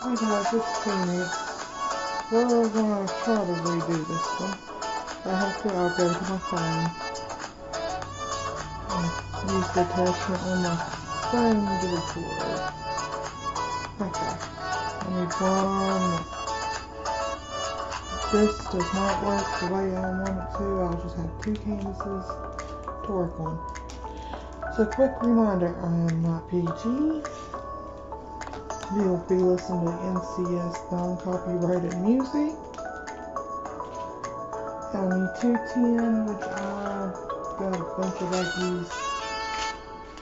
I got this Phoenix. We're gonna try to redo this one. I have to upgrade to my phone. And use the attachment on my phone to record. Okay. I need one more. This does not work the way I want it to. I'll just have two canvases to work on. So quick reminder, I am not PG. You'll be listening to NCS non-copyrighted music. I need 210, which I've got a bunch of Aggies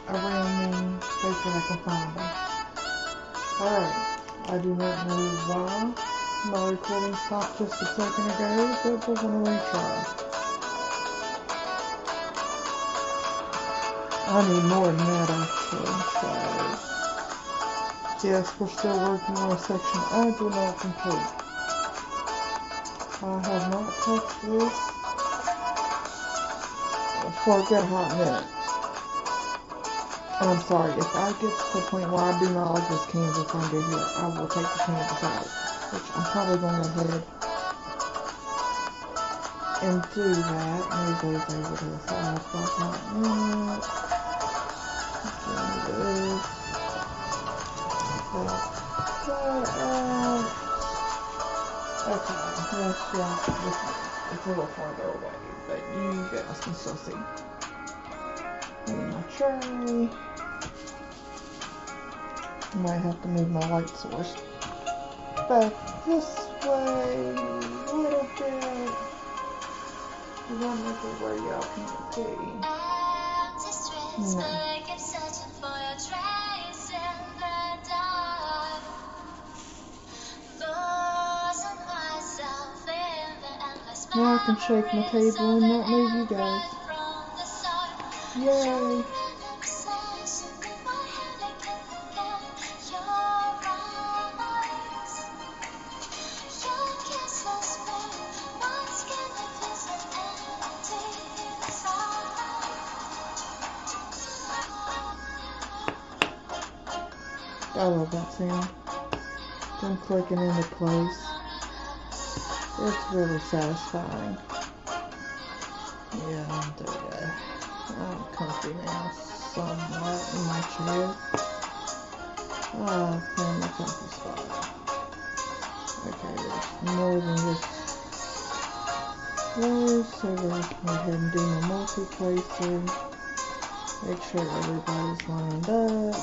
around me, basically I can find them. Alright, I do not know why my recording stopped just a second ago, but we're going to retry. I need more than that actually, so yes, we're still working on a section I do not complete. I have not touched this for a good hot minute. And I'm sorry, if I get to the point where I do not like this canvas under here, I will take the canvas out. Which I'm probably going to go ahead and do that. Move those over to the side for a hot minute. Do this. Okay, it's a little farther away, but you guys can still see. And my tray. Might have to move my light source back this way a little bit. One where y'all can see. No. Now I can shake my table and not move you guys. Yay! I love that sound. Them clicking into place. It's really satisfying. Yeah, I'm comfy now, somewhat in my chair. I found my comfy spot. Okay, there's more than just floors, so we're going to go ahead and do my multi-placer. Make sure everybody's lined up.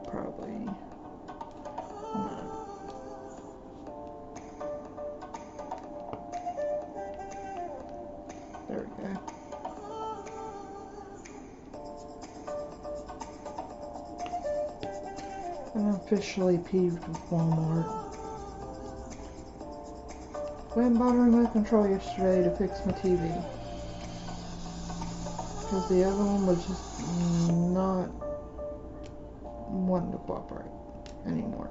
Probably not. There we go. I'm officially peeved with Walmart. Went and bought a remote control yesterday to fix my TV. Because the other one was just not wanting to cooperate anymore.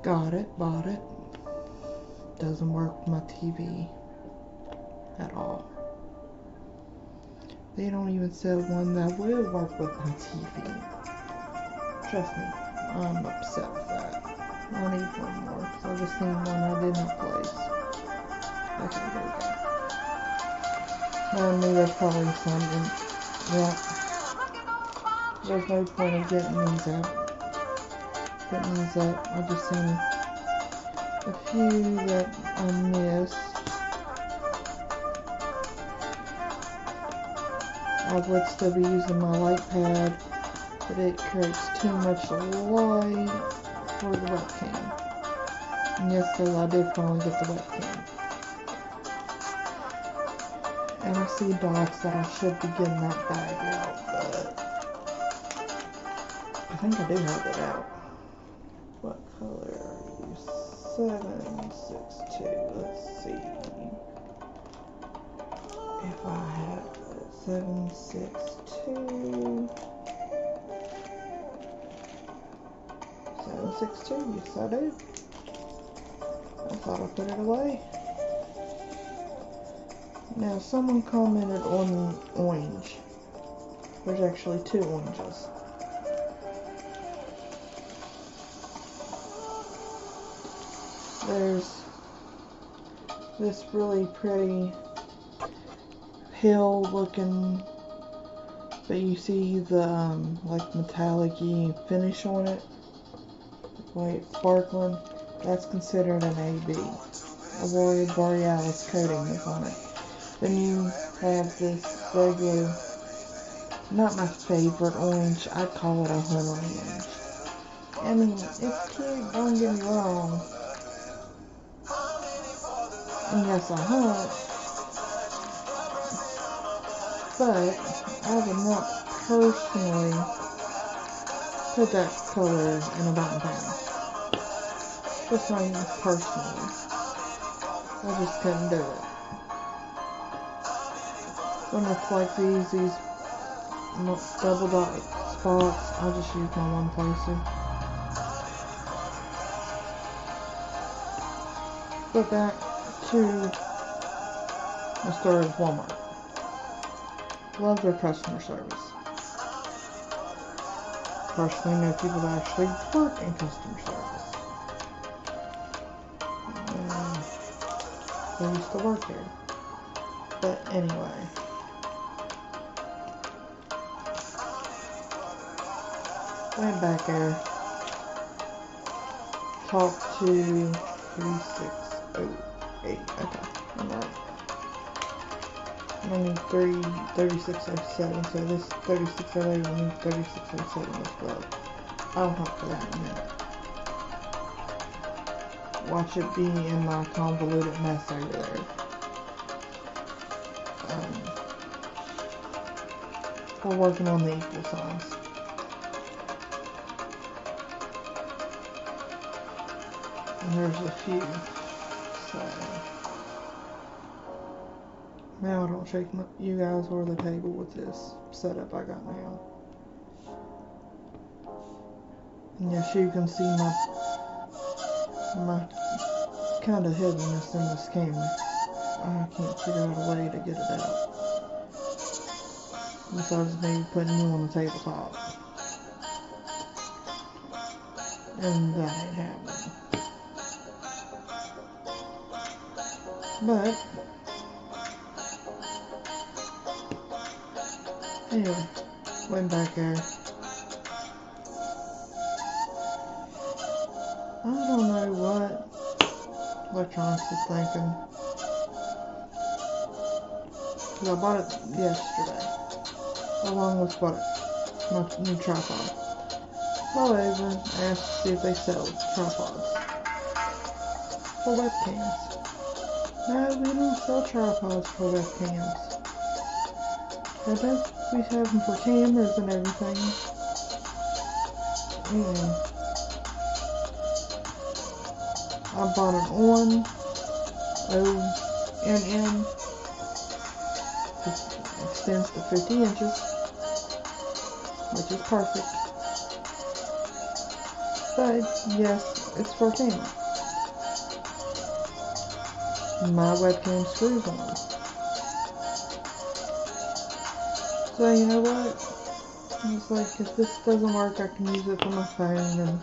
Got it, bought it. Doesn't work with my TV at all. They don't even sell one that will work with my TV. Trust me, I'm upset with that. I need one more because I just seen one I did not place. Okay, there we go. Now I knew there's probably something. Yeah. There's no point of getting these out. Getting these up. I just seen a few that I missed. I would still be using my light pad, but it creates too much light for the webcam. And yes, so I did finally get the webcam. And I see dots that I should be getting that bag out, but I think I do have it out. What color are you? 762. Let's see if I have 762. 762, yes I do. I thought I put it away. Now someone commented on the orange. There's actually 2 oranges. There's this really pretty pale looking, but you see the like metallic-y finish on it, like sparkling. That's considered an AB. Aurora Borealis coating is on it. Then you have this regular, not my favorite orange, I'd call it a hunter orange. I mean, it's cute, don't get me wrong. And yes, I hunt, but I would not personally put that color in a mountain pan. Just not even personally. I just couldn't do it. When it's like these double dot spots, I just use my one placer. But back to the story of Walmart. Love their customer service. Personally know people that actually work in customer service. They used to work there. But anyway. Went back there. Talked to 3608. Okay, I'm right. I need 3607, so this 3608 will need 3607 as well. I'll help for that in a minute. Watch it be in my convoluted mess over there. We're working on the equal signs. And there's a few. So now I don't shake you guys or the table with this setup I got now. And yes, you can see my kind of heaviness in this camera. I can't figure out a way to get it out. Besides maybe putting you on the tabletop. And that ain't happening. But anyway, went back there. I don't know what electronics is thinking. Because I bought it yesterday. Along with what? My new tripod. Called over, asked to see if they sell tripods for webcams. No, we don't sell tripods for webcams. I bet we have them for cameras and everything. I bought an ONN. It extends to 50 inches, which is perfect. But yes, it's for camera. My webcam screws on. So you know what? It's like, if this doesn't work, I can use it for my phone and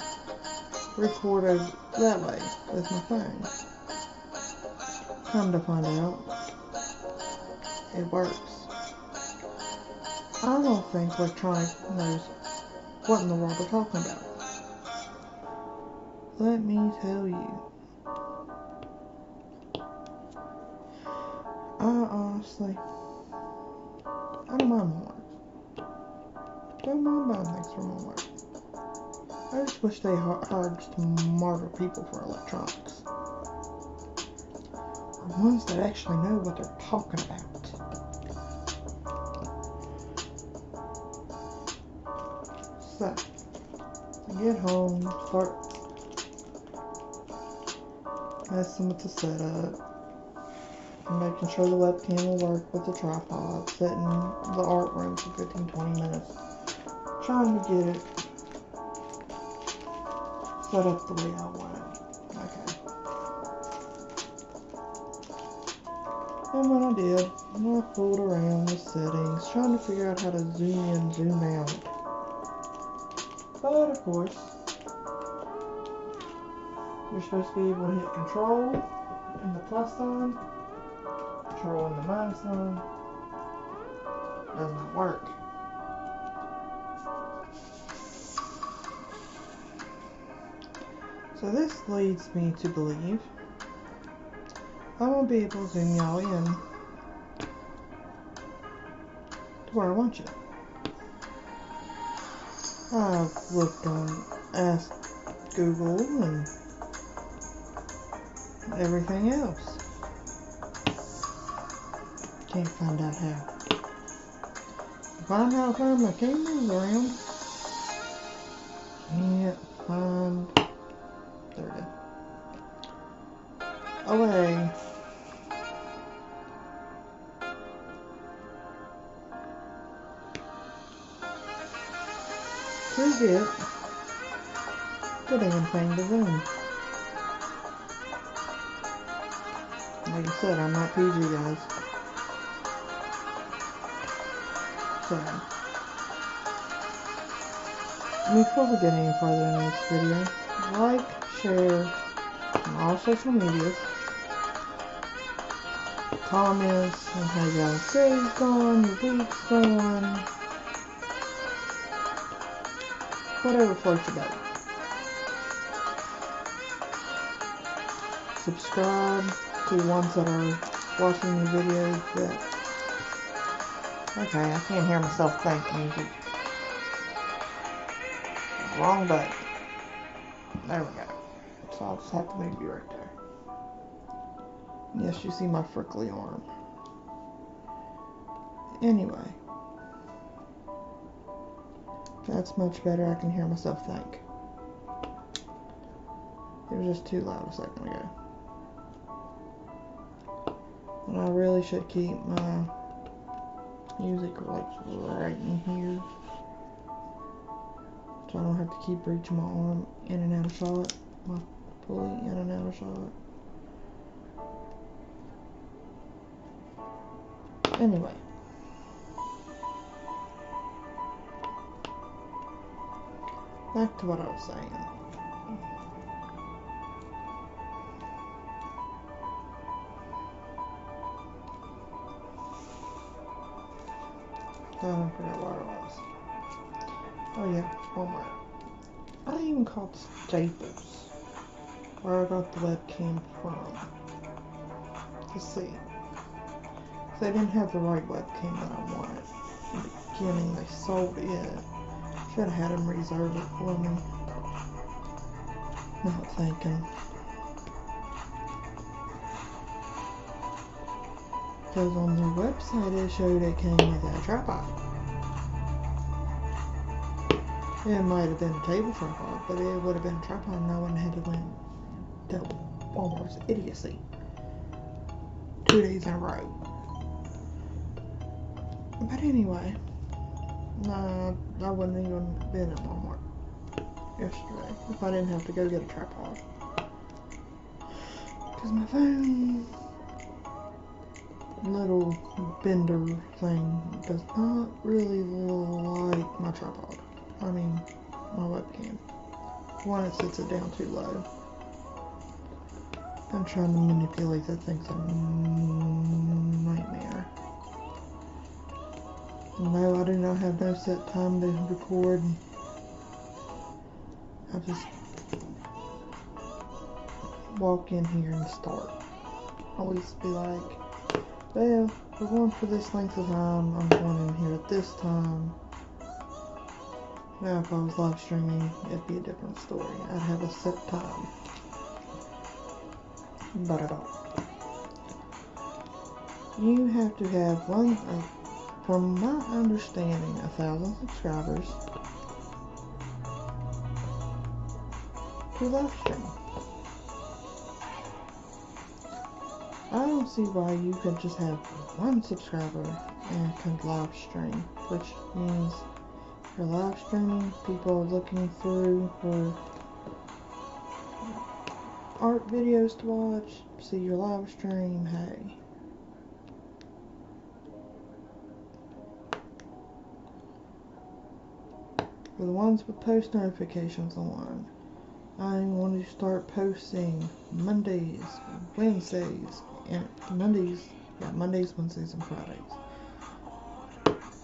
record it that way with my phone. Come to find out, it works. I don't think Electronic knows what in the world they're talking about. Let me tell you. Honestly, I don't mind Walmart. Don't mind buying things from Walmart. I just wish they hired smarter people for electronics. Or ones that actually know what they're talking about. So, I get home, start messing with the setup. making sure the webcam will work with the tripod, setting the art room for 15-20 minutes, trying to get it set up the way I want it. Okay. And when I did, I fooled around with settings, trying to figure out how to zoom in, zoom out. But of course, you're supposed to be able to hit control and the plus sign, control and the minus sign. Does not work. So this leads me to believe I won't be able to zoom y'all in to where I want you. I've looked on Ask Google and everything else. Can't find out how. Find how to find my cameras around. Can't find. There it is. Away. To get the damn thing to zoom. Like I said, I'm not PG, guys. So, before we get any further in this video, like, share on all social medias, comments on how y'all's day's going, your week's going, whatever floats your boat. Subscribe to the ones that are watching the videos that... Okay, I can't hear myself think music. Wrong button. There we go. So I'll just have to move you right there. Yes, you see my frickly arm. Anyway. That's much better. I can hear myself think. It was just too loud a second ago. And I really should keep my music like right in here, so I don't have to keep reaching my arm in and out of shot, my pulley in and out of shot. Anyway, back to what I was saying. I don't forget where I was. Oh yeah, Walmart. I even called Staples, where I got the webcam from, to see. They didn't have the right webcam that I wanted. In the beginning, they sold it. Should have had them reserve it for me. Not thinking. Because on their website it showed it came with a tripod. It might have been a table tripod, but it would have been a tripod and I wouldn't have had to win that Walmart's idiocy 2 days in a row. But anyway, nah, I wouldn't even have been at Walmart yesterday if I didn't have to go get a tripod. Because my phone little bender thing does not really like my tripod. I mean, my webcam. One, it sits it down too low. I'm trying to manipulate that thing's a nightmare. No, I do not have no set time to record. I just walk in here and start. I always be like, well, we're going for this length of time. I'm going in here at this time. Now, if I was live streaming, it'd be a different story. I'd have a set time. But I don't. You have to have from my understanding, 1,000 subscribers to live stream. I don't see why you could just have one subscriber and can live stream, which means for live streaming, people are looking through for art videos to watch, see your live stream, hey. For the ones with post notifications on, I'm going to start posting Mondays, Wednesdays, and Mondays, Wednesdays, and Fridays.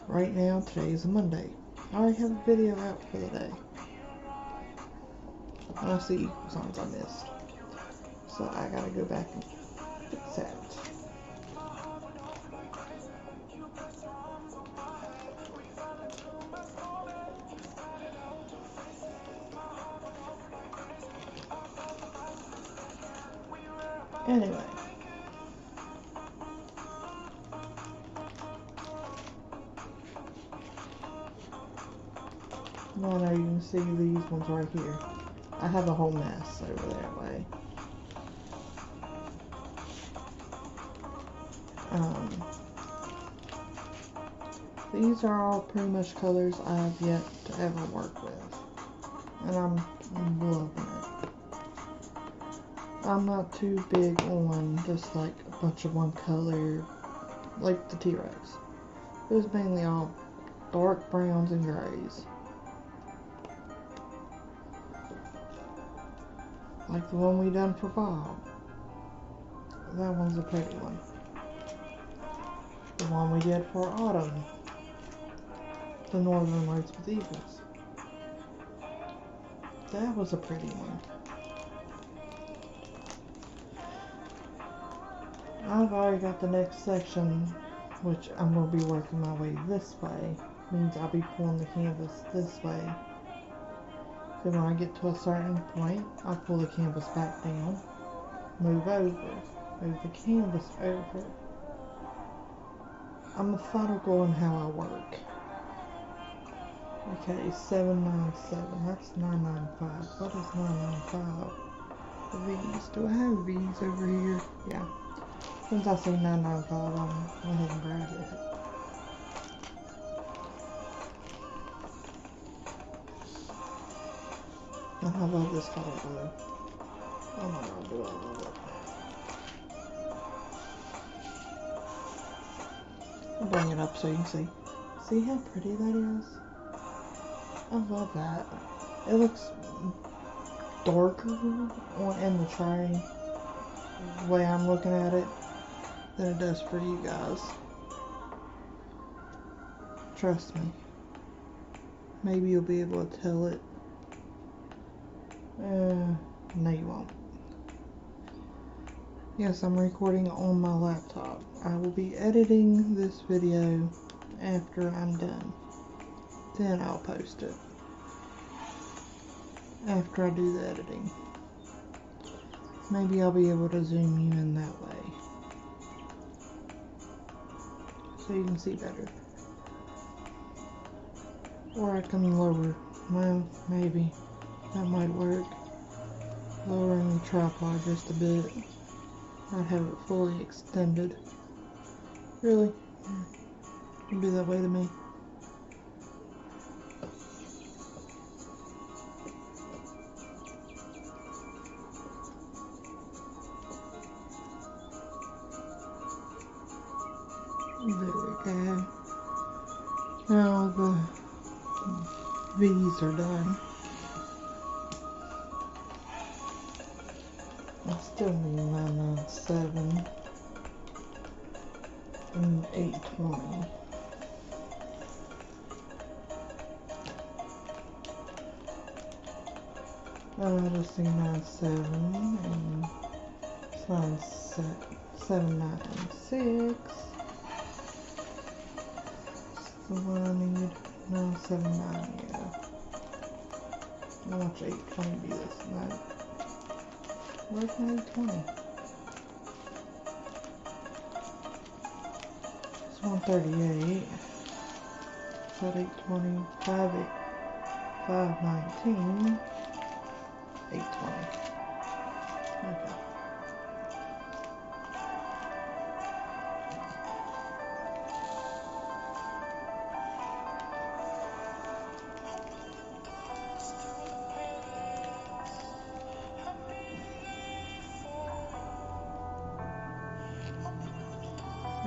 Right now, today is a Monday. I already have a video out for the day. I'll see songs I missed. So I gotta go back and fix that. Anyway. Now you can see these ones right here. I have a whole mess over that way. These are all pretty much colors I have yet to ever work with. And I'm loving it. I'm not too big on just like a bunch of one color, like the T-Rex. It was mainly all dark browns and grays. Like the one we done for Bob. That one's a pretty one. The one we did for Autumn. The Northern Lights with Eagles. That was a pretty one. I've already got the next section, which I'm going to be working my way this way. Means I'll be pulling the canvas this way. So when I get to a certain point, I'll pull the canvas back down, move the canvas over. I'm methodical in how I work. Okay, 797, that's 995. What is 995? V's. Do I have V's over here? Yeah. Since I see 995, I'm going ahead and grab it. I love this color blue. Oh my god, do I love it. I'll bring it up so you can see. See how pretty that is? I love that. It looks darker in the tray, the way I'm looking at it, than it does for you guys. Trust me. Maybe you'll be able to tell it. No you won't. Yes, I'm recording on my laptop. I will be editing this video after I'm done. Then I'll post it. After I do the editing. Maybe I'll be able to zoom you in that way. So you can see better. Or I can lower. Well, maybe. That might work. Lowering the tripod just a bit. I'd have it fully extended. Really? Don't do that way to me. There we go. Now the V's are done. I still need 997 and 820. I just see 97 and 796. So what I need 979, yeah. How much 820 be this night? Where's my 820? It's 138. So 820, 519, 820. Okay.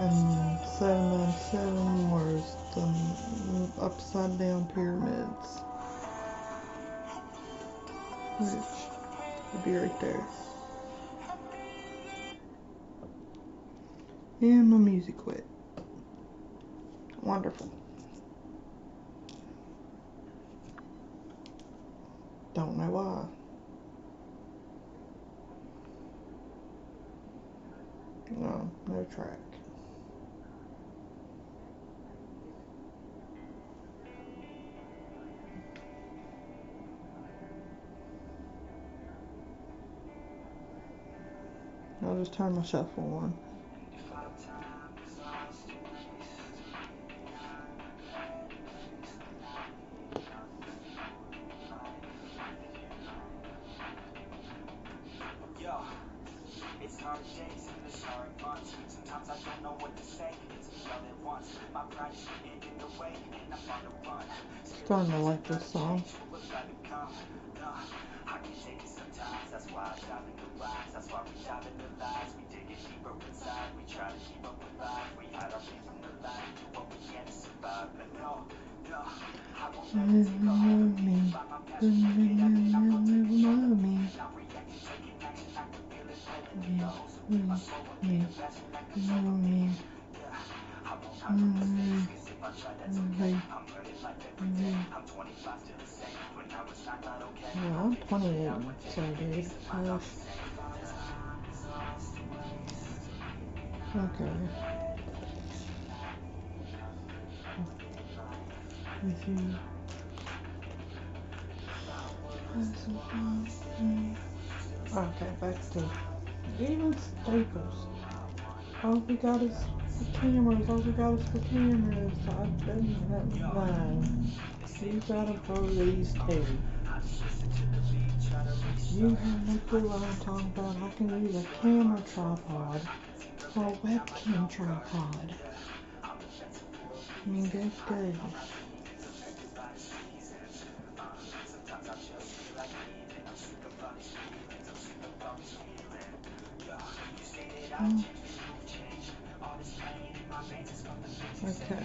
And 797 was the upside down pyramids, which would be right there. And my music quit. Wonderful. Don't know why. No track. I'll just turn my shuffle on. It's hard days and it's hard months. Sometimes I don't know what to say. It's all at once. My pride is getting in the way, and I'm on the run. Starting to like this song. I can take it sometimes. That's why I dive in the rhymes. That's why we dive in the lives. We dig it deeper inside. We try to keep up with life. We hide our pain from the light. Do what we can to survive. But no, I won't let it take a hold of me. By my passion, it up and I'm gonna take control of me. Not reacting, taking action. I can feel it pulling me. The hose of me. My soul will be the passion that control me. I won't hide from mistakes. Cause if I try, that's okay. I'm learning life every day. I'm 25 still the same. When I was not okay. Yeah, I'm 28, so dude. Okay. With you. Okay, back to even Staples. All we got is the cameras. All we got is the cameras. I didn't know. You gotta throw these two. You have no clue what I'm talking about. I can use a camera tripod or a webcam tripod. I mean, good. Okay.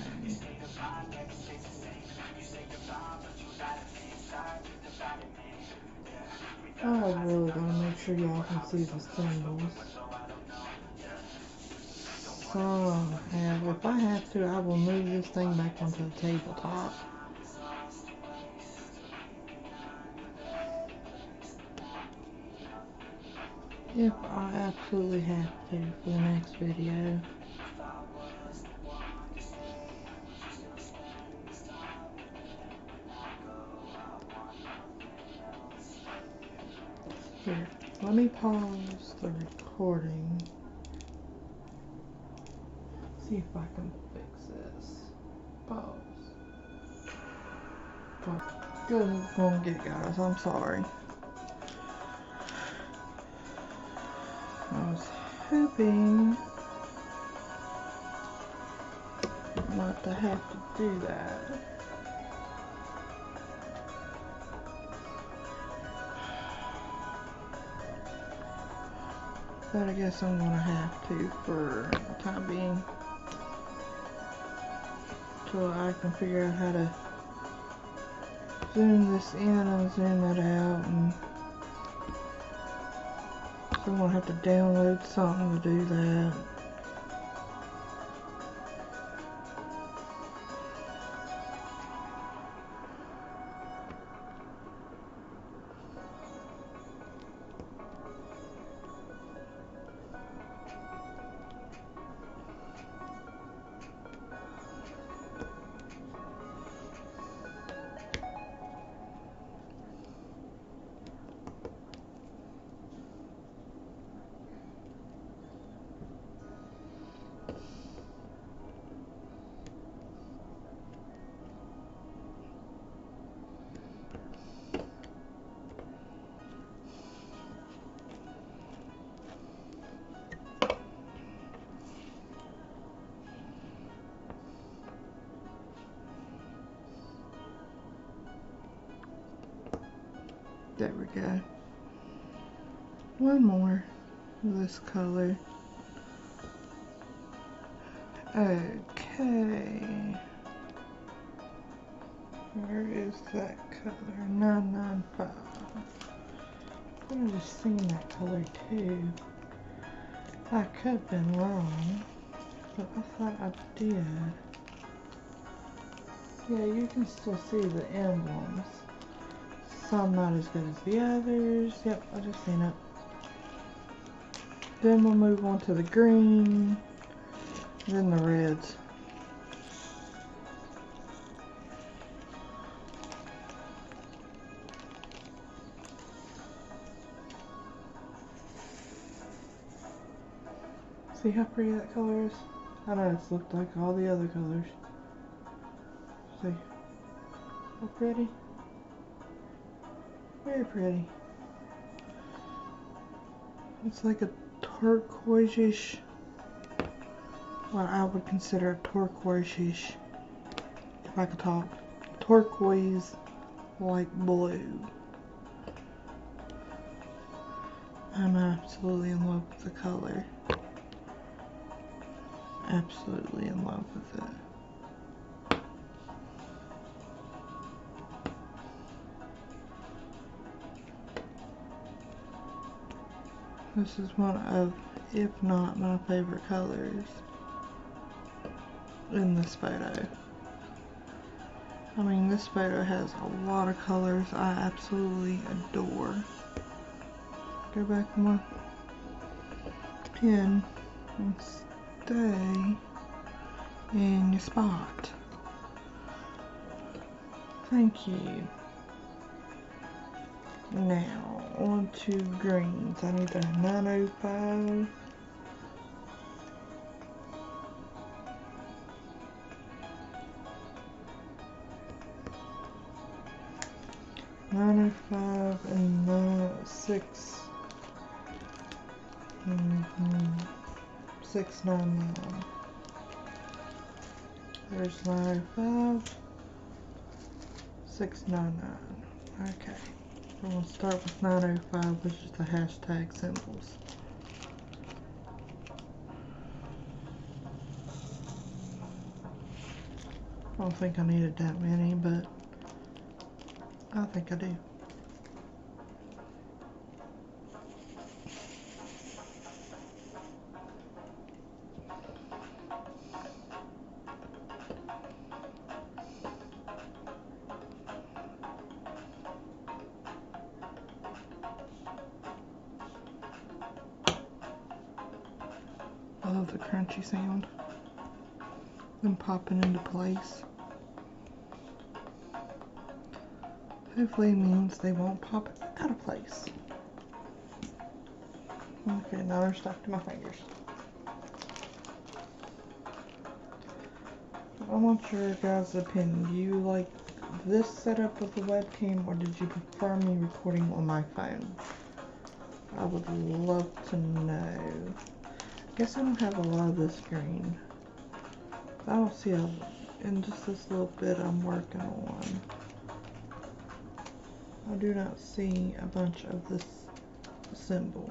I really gotta make sure y'all can see the symbols. So, if I have to, I will move this thing back onto the tabletop. If I absolutely have to for the next video. Here, let me pause the recording. See if I can fix this. Pause. Good gonna get, guys. I'm sorry. I was hoping not to have to do that. But I guess I'm gonna have to for the time being. Till I can figure out how to zoom this in and zoom that out, and so I'm gonna have to download something to do that. There we go. One more of this color. Okay. Where is that color? 995. I could have just seen that color too. I could have been wrong, but I thought I did. Yeah, you can still see the emblems. Some not as good as the others. Yep, I just seen it. Then we'll move on to the green, then the reds. See how pretty that color is? I know it's looked like all the other colors. See? How pretty? Very pretty. It's like a turquoise-ish, what I would consider a turquoise-ish, if I could talk, turquoise like blue. I'm absolutely in love with the color. Absolutely in love with it. This is one of, if not my favorite colors in this photo. I mean, this photo has a lot of colors I absolutely adore. Go back one pin and stay in your spot. Thank you. Now, on to greens. I need a 905. And 6. 699. There's 905. 699. Okay. I'm going to start with 905, which is the hashtag symbols. I don't think I needed that many, but I think I do. I love the crunchy sound. Them popping into place. Hopefully it means they won't pop out of place. Okay, now they're stuck to my fingers. I want your guys' opinion. Do you like this setup with the webcam, or did you prefer me recording on my phone? I would love to know. I guess I don't have a lot of this green. I don't see in just this little bit I'm working on. I do not see a bunch of this symbol.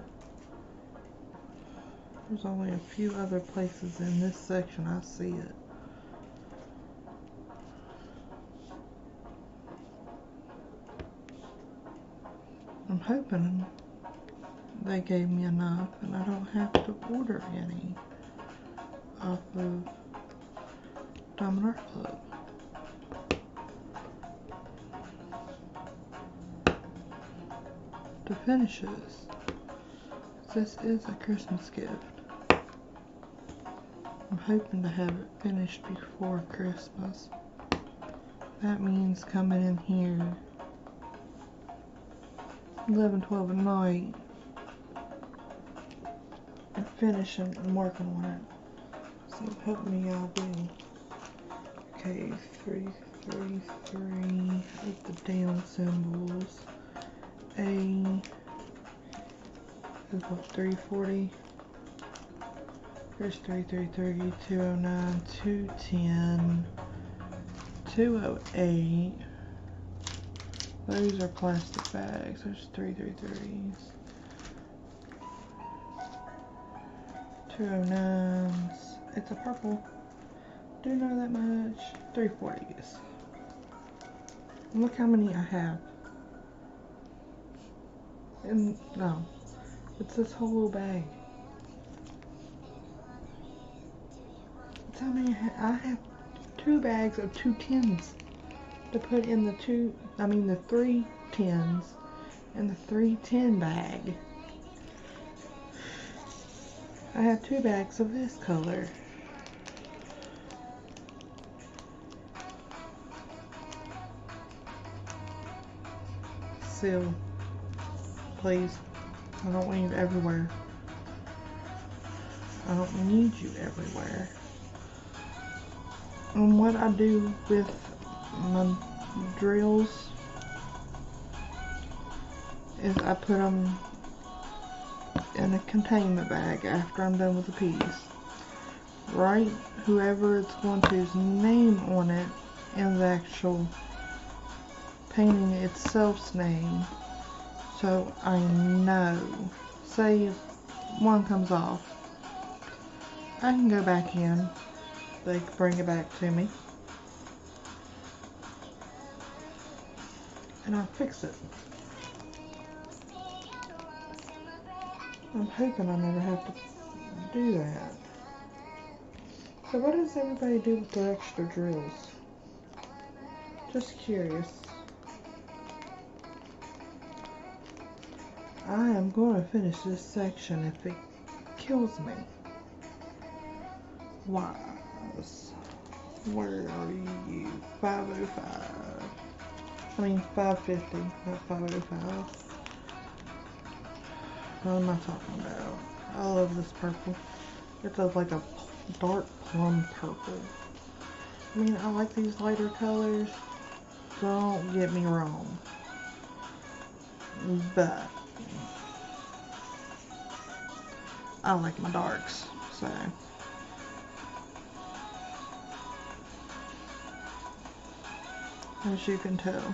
There's only a few other places in this section I see it. I'm hoping they gave me enough and I don't have to order any off of Diamond Art Club. To finish this is a Christmas gift. I'm hoping to have it finished before Christmas. That means coming in here 11, 12 at night and finishing and working on it. So help me, I'll do. Okay, 3, 3, 3 with the down symbols. A is what, 340. There's 330, 209, 210, 208. Those are plastic bags. There's 330s. 209s. It's a purple. do know that much. 340s. Look how many I have. And no, it's this whole little bag. That's how many I have 2 bags of 2 tins to put in the 3 tins in the 310 bag. I have 2 bags of this color. Seal, please. I don't want you everywhere. I don't need you everywhere. And what I do with my drills is I put them in a containment bag after I'm done with the piece. Write whoever it's going to's name on it and the actual painting itself's name, so I know. Say if one comes off, I can go back in. They can bring it back to me, and I'll fix it. I'm hoping I never have to do that. So what does everybody do with their extra drills? Just curious. I am going to finish this section if it kills me. Wise. Where are you? 505. I mean 550, not 505. What am I talking about? I love this purple. It's like a dark plum purple. I mean, I like these lighter colors. Don't get me wrong. But I like my darks, so. As you can tell,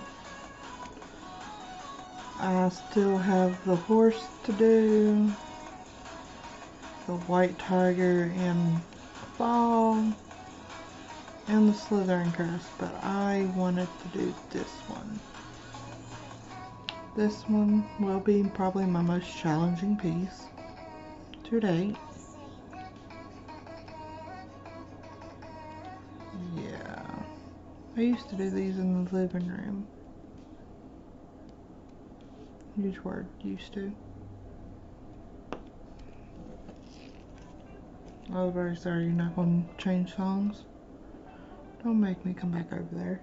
I still have the horse to do, the white tiger in fall, and the Slytherin crest, but I wanted to do this one. This one will be probably my most challenging piece to date. Yeah, I used to do these in the living room. Huge word, used to. I was very sorry you're not going to change songs. Don't make me come back over there.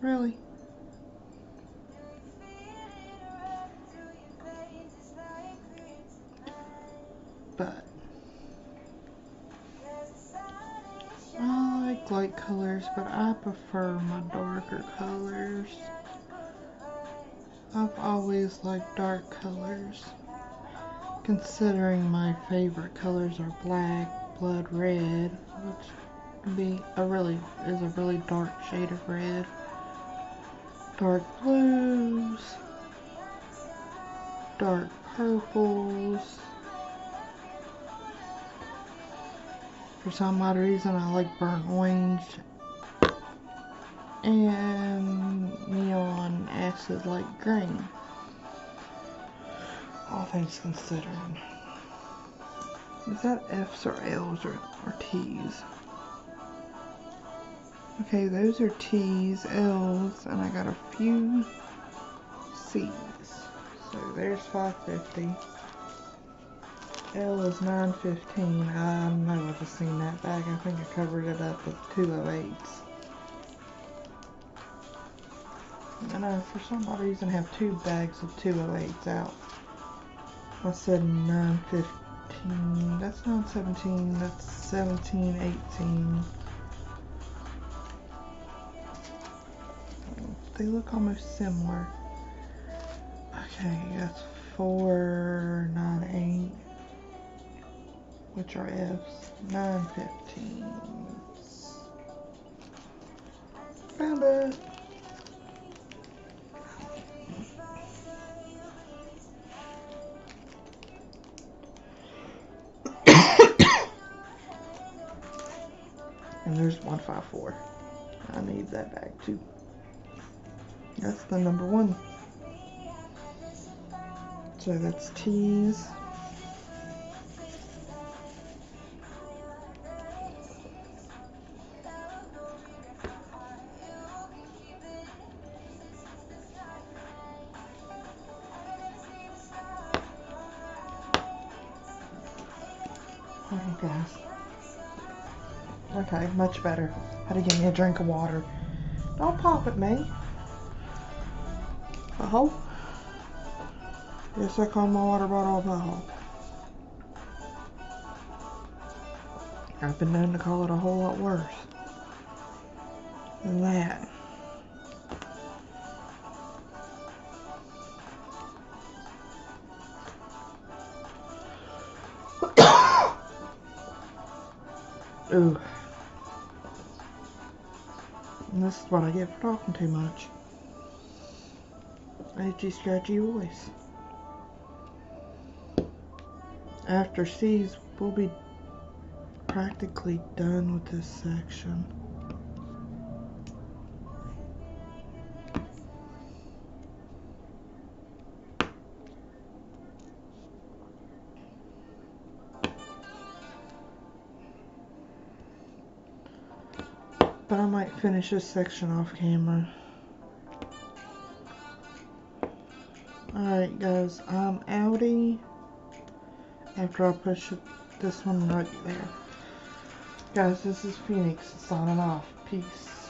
Really? But I like light colors, but I prefer my darker colors. I've always liked dark colors, considering my favorite colors are black, blood red, which is a really dark shade of red, dark blues, dark purples. For some odd reason, I like burnt orange and neon acid light green. All things considered. Is that F's or L's or T's? Okay, those are T's, L's, and I got a few C's. So there's 550. L is 915. I know I've seen that bag. I think I covered it up with 208s. And I, for some odd reason, have 2 bags of 208s out. I said 915. That's not 17. That's 17, 18. They look almost similar. Okay, that's 498. Which are F's. 915. Found it. And there's 154. I need that back too. That's the number 1. So that's T's. Oh, guys. Okay, much better. Had to give me a drink of water. Don't pop at me. A hole? Yes, I call my water bottle a hole. I've been known to call it a whole lot worse than that. Ooh. And this is what I get for talking too much. Itchy, scratchy voice. After C's, we'll be practically done with this section. But I might finish this section off camera. Alright guys, I'm outie after I push this one right there. Guys, this is Phoenix signing off. Peace.